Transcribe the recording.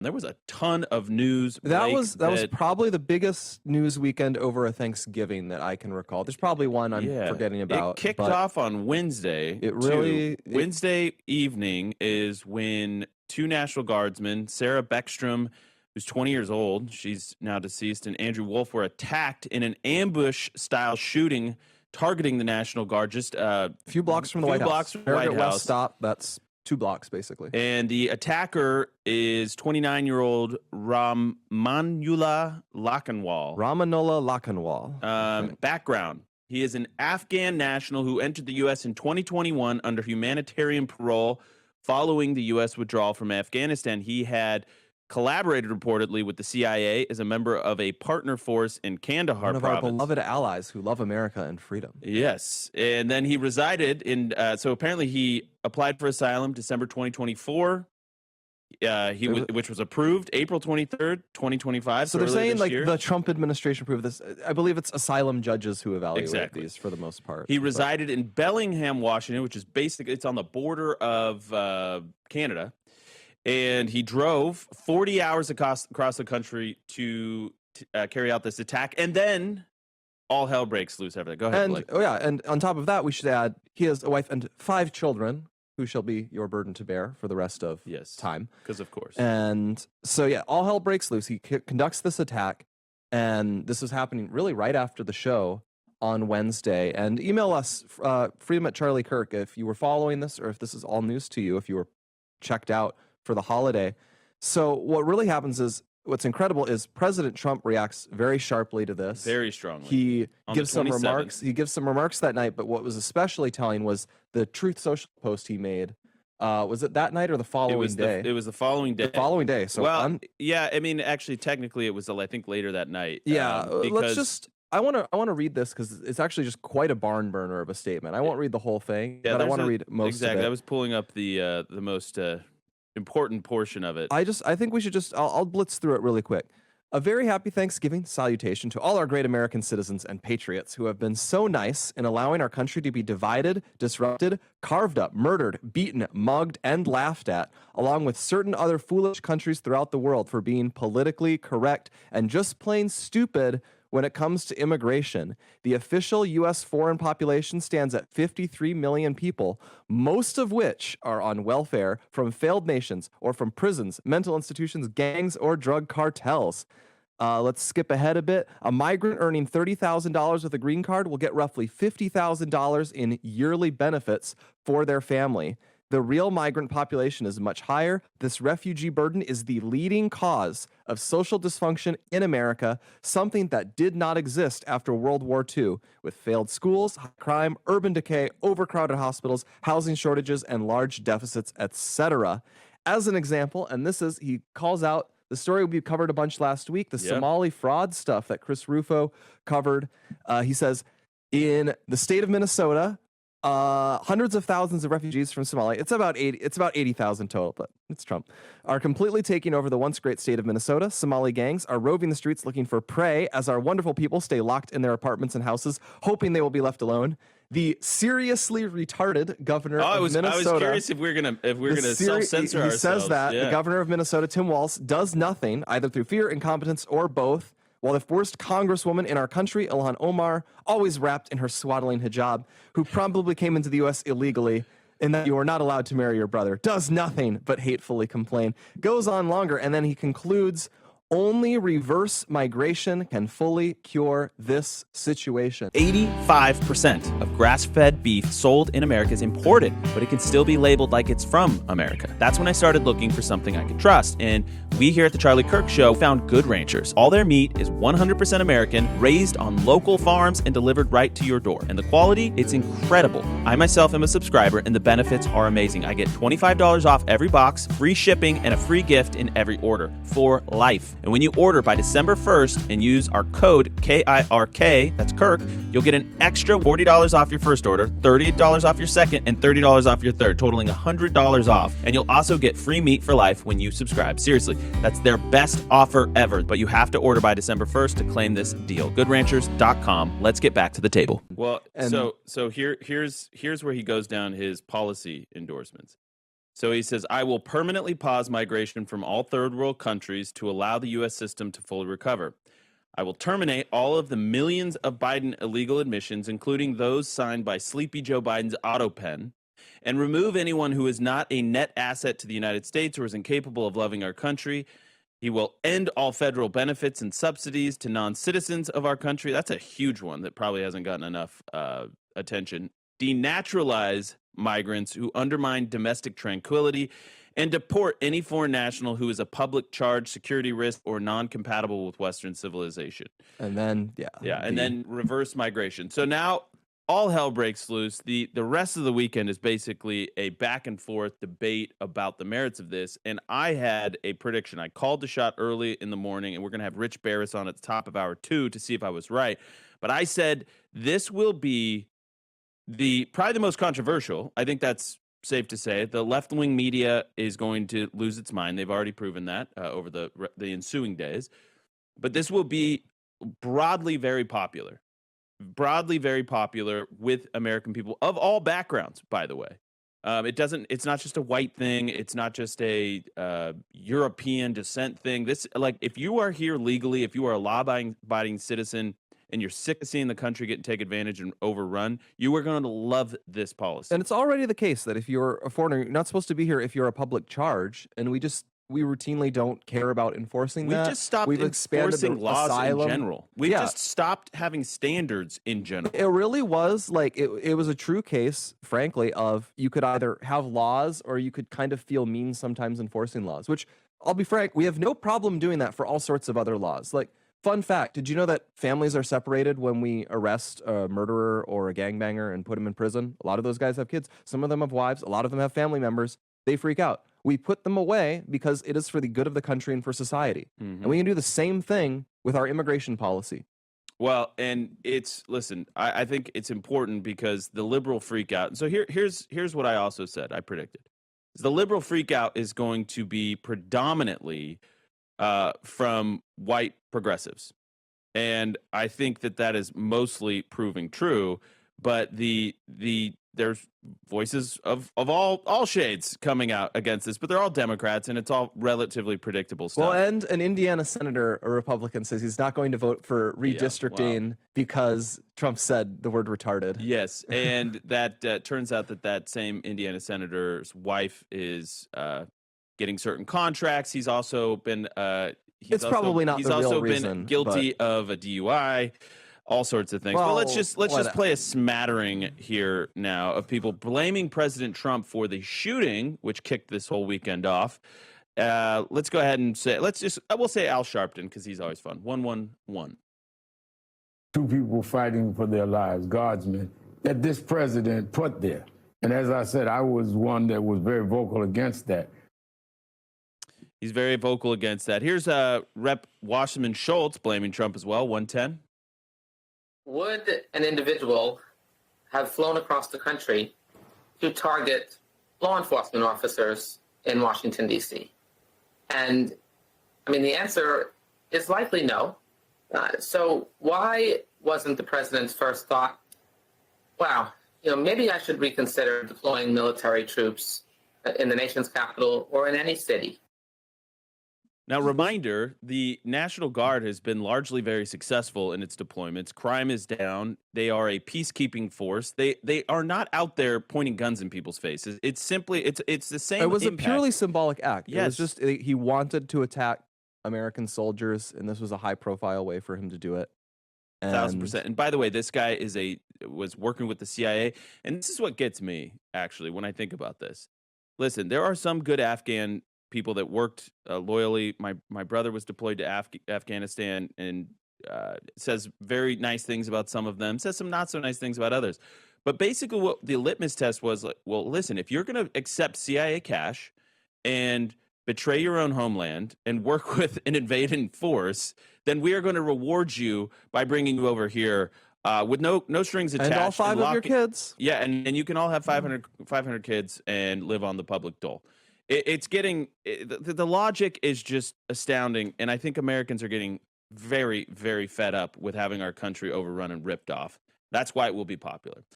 There was a ton of news. That Blake, was probably the biggest news weekend over a Thanksgiving that I can recall. There's probably one I'm forgetting about. It kicked off on Wednesday. Wednesday evening is when two National Guardsmen, Sarah Beckstrom, who's 20 years old, she's now deceased, and Andrew Wolf were attacked in an ambush-style shooting targeting the National Guard just a few blocks from the White House. White House. West stop, that's 2 blocks, basically. And the attacker is 29-year-old Ramanullah Lakhanwal. Background. He is an Afghan national who entered the U.S. in 2021 under humanitarian parole following the U.S. withdrawal from Afghanistan. He had collaborated reportedly with the CIA as a member of a partner force in Kandahar province. One of our beloved allies who love America and freedom. Yes. And then he resided in, so apparently he applied for asylum December 2024. Which was approved April 23rd, 2025. So they're saying like the Trump administration approved this. I believe it's asylum judges who evaluate these for the most part. He resided in Bellingham, Washington, which is basically, it's on the border of Canada. And he drove 40 hours across the country to carry out this attack. And then all hell breaks loose after that. Go ahead, Blake. And on top of that, we should add he has a wife and 5 children who shall be your burden to bear for the rest of time. Because of course. And so, all hell breaks loose. He conducts this attack. And this was happening really right after the show on Wednesday. And email us, freedom@charliekirk, if you were following this or if this is all news to you, if you were checked out for the holiday. So what really happens is, what's incredible is President Trump reacts very sharply to this. Very strongly. He gives some remarks. He gives some remarks that night, but what was especially telling was the Truth Social post he made. Was it that night or the following day? It was the following day. The following day. So actually, technically, it was I think later that night. Let's just. I want to read this because it's actually just quite a barn burner of a statement. I won't read the whole thing, but I want to read most of it. I was pulling up the most important portion of it. I think we should I'll blitz through it really quick. A very happy Thanksgiving salutation to all our great American citizens and patriots who have been so nice in allowing our country to be divided, disrupted, carved up, murdered, beaten, mugged, and laughed at, along with certain other foolish countries throughout the world for being politically correct and just plain stupid when it comes to immigration. The official U.S. foreign population stands at 53 million people, most of which are on welfare from failed nations or from prisons, mental institutions, gangs, or drug cartels. Let's skip ahead a bit. A migrant earning $30,000 with a green card will get roughly $50,000 in yearly benefits for their family. The real migrant population is much higher. This refugee burden is the leading cause of social dysfunction in America, something that did not exist after World War II, with failed schools, high crime, urban decay, overcrowded hospitals, housing shortages, and large deficits, etc. As an example, and he calls out the story we covered a bunch last week, the Somali fraud stuff that Chris Rufo covered. He says, in the state of Minnesota, hundreds of thousands of refugees from Somalia, it's about 80,000 total, but it's Trump, are completely taking over the once great state of Minnesota. Somali gangs are roving the streets looking for prey as our wonderful people stay locked in their apartments and houses, hoping they will be left alone. The seriously retarded governor of Minnesota. I was curious if we're gonna self-censor ourselves. He says that the governor of Minnesota, Tim Walz, does nothing, either through fear, incompetence, or both, while the worst congresswoman in our country, Ilhan Omar, always wrapped in her swaddling hijab, who probably came into the U.S. illegally, and that you are not allowed to marry your brother, does nothing but hatefully complain. Goes on longer, and then he concludes, only reverse migration can fully cure this situation. 85% of grass-fed beef sold in America is imported, but it can still be labeled like it's from America. That's when I started looking for something I could trust, and we here at the Charlie Kirk Show found Good Ranchers. All their meat is 100% American, raised on local farms, and delivered right to your door. And the quality, it's incredible. I myself am a subscriber, and the benefits are amazing. I get $25 off every box, free shipping, and a free gift in every order for life. And when you order by December 1st and use our code KIRK, that's Kirk, you'll get an extra $40 off your first order, $30 off your second, and $30 off your third, totaling $100 off. And you'll also get free meat for life when you subscribe. Seriously, that's their best offer ever. But you have to order by December 1st to claim this deal. GoodRanchers.com. Let's get back to the table. Well, so here's where he goes down his policy endorsements. So he says, I will permanently pause migration from all third world countries to allow the U.S. system to fully recover. I will terminate all of the millions of Biden illegal admissions, including those signed by Sleepy Joe Biden's auto pen, and remove anyone who is not a net asset to the United States or is incapable of loving our country. He will end all federal benefits and subsidies to non-citizens of our country. That's a huge one that probably hasn't gotten enough attention. Denaturalize migrants who undermine domestic tranquility, and deport any foreign national who is a public charge, security risk, or non-compatible with Western civilization. And then, and then reverse migration. So now all hell breaks loose. The rest of the weekend is basically a back and forth debate about the merits of this. And I had a prediction. I called the shot early in the morning, and we're going to have Rich Barris on at the top of hour 2 to see if I was right. But I said this will be probably the most controversial. I think that's safe to say. The left-wing media is going to lose its mind. They've already proven that over the ensuing days. But this will be broadly very popular with American people of all backgrounds, by the way. It's not just a white thing. It's not just a European descent thing. This, like, if you are here legally, if you are a law-abiding citizen, and you're sick of seeing the country get take advantage and overrun, you are going to love this policy. And it's already the case that if you're a foreigner, you're not supposed to be here if you're a public charge. And we routinely don't care about enforcing that. We've just stopped enforcing laws in general. We've just stopped having standards in general. It really was like, it was a true case, frankly, of you could either have laws or you could kind of feel mean sometimes enforcing laws, which, I'll be frank, we have no problem doing that for all sorts of other laws. Like, fun fact, did you know that families are separated when we arrest a murderer or a gangbanger and put them in prison? A lot of those guys have kids. Some of them have wives. A lot of them have family members. They freak out. We put them away because it is for the good of the country and for society. Mm-hmm. And we can do the same thing with our immigration policy. Well, and I think it's important because the liberal freak out. So here's what I also said, I predicted. The liberal freak out is going to be predominantly from white progressives. And I think that is mostly proving true, but there's voices of all shades coming out against this, but they're all Democrats, and it's all relatively predictable stuff. Well, and an Indiana senator, a Republican, says he's not going to vote for redistricting because Trump said the word retarded. Yes, and that turns out that same Indiana senator's wife is getting certain contracts. He's also been he's also been guilty of a DUI, all sorts of things. Well, but let's just play a smattering here now of people blaming President Trump for the shooting, which kicked this whole weekend off. Let's go ahead and we'll say Al Sharpton because he's always fun. 111. Two people fighting for their lives, guardsmen, that this president put there. And as I said, I was one that was very vocal against that. He's very vocal against that. Here's Rep. Wasserman Schultz blaming Trump as well, 110. Would an individual have flown across the country to target law enforcement officers in Washington, D.C.? And, I mean, the answer is likely no. So why wasn't the president's first thought, wow, maybe I should reconsider deploying military troops in the nation's capital or in any city? Now, reminder, the National Guard has been largely very successful in its deployments. Crime is down. They are a peacekeeping force. They are not out there pointing guns in people's faces. It's simply, it's the same. It was impact. A purely symbolic act. Yes. It was just, he wanted to attack American soldiers, and this was a high-profile way for him to do it. 1,000%. And by the way, this guy was working with the CIA, and this is what gets me, actually, when I think about this. Listen, there are some good Afghan people that worked loyally. My brother was deployed to Afghanistan and says very nice things about some of them, says some not so nice things about others. But basically what the litmus test was, like, well, listen, if you're going to accept CIA cash and betray your own homeland and work with an invading force, then we are going to reward you by bringing you over here with no strings attached. And all five of your kids. Yeah, and you can all have 500 kids and live on the public dole. It's getting the logic is just astounding, and I think Americans are getting very, very fed up with having our country overrun and ripped off. That's why it will be popular.